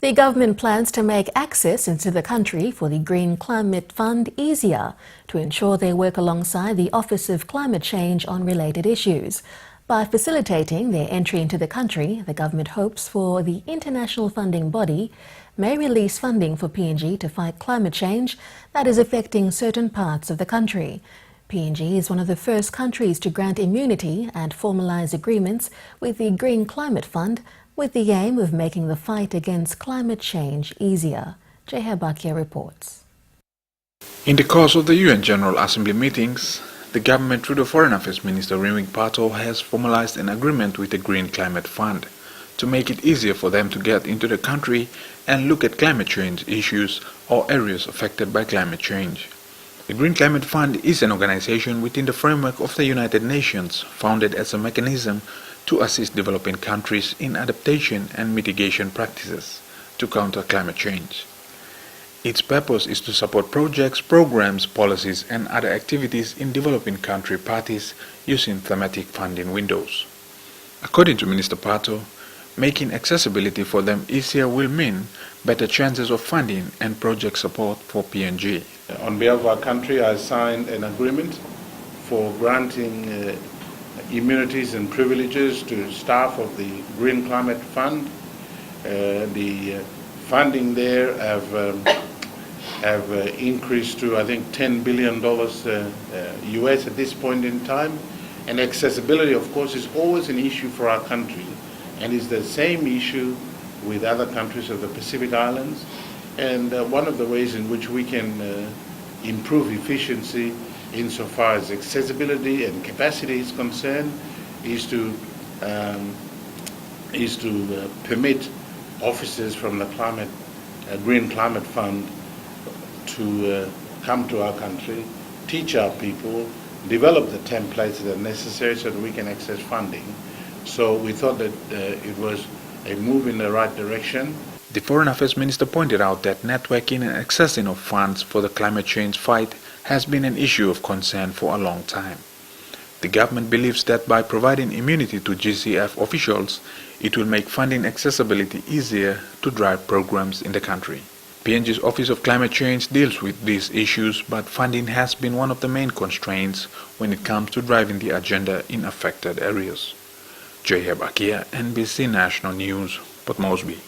The government plans to make access into the country for the Green Climate Fund easier to ensure they work alongside the Office of Climate Change on related issues. By facilitating their entry into the country, the government hopes for the international funding body may release funding for PNG to fight climate change that is affecting certain parts of the country. PNG is one of the first countries to grant immunity and formalize agreements with the Green Climate Fund with the aim of making the fight against climate change easier. Bakia reports. In the course of the UN General Assembly meetings, the government through the Foreign Affairs Minister Rimwik Pato has formalized an agreement with the Green Climate Fund to make it easier for them to get into the country and look at climate change issues or areas affected by climate change. The Green Climate Fund is an organization within the framework of the United Nations, founded as a mechanism to assist developing countries in adaptation and mitigation practices to counter climate change. Its purpose is to support projects, programs, policies and other activities in developing country parties using thematic funding windows. According to Minister Pato, making accessibility for them easier will mean better chances of funding and project support for PNG. On behalf of our country, I signed an agreement for granting immunities and privileges to staff of the Green Climate Fund. The funding there have increased to, I think, $10 billion US at this point in time. And accessibility, of course, is always an issue for our country, and is the same issue with other countries of the Pacific Islands. And one of the ways in which we can improve efficiency insofar as accessibility and capacity is concerned is to permit officers from the Green Climate Fund to come to our country, teach our people, develop the templates that are necessary so that we can access funding. So we thought that it was a move in the right direction. The Foreign Affairs Minister pointed out that networking and accessing of funds for the climate change fight has been an issue of concern for a long time. The government believes that by providing immunity to GCF officials, it will make funding accessibility easier to drive programs in the country. PNG's Office of Climate Change deals with these issues, but funding has been one of the main constraints when it comes to driving the agenda in affected areas. Bakia, NBC National News, Port Moresby.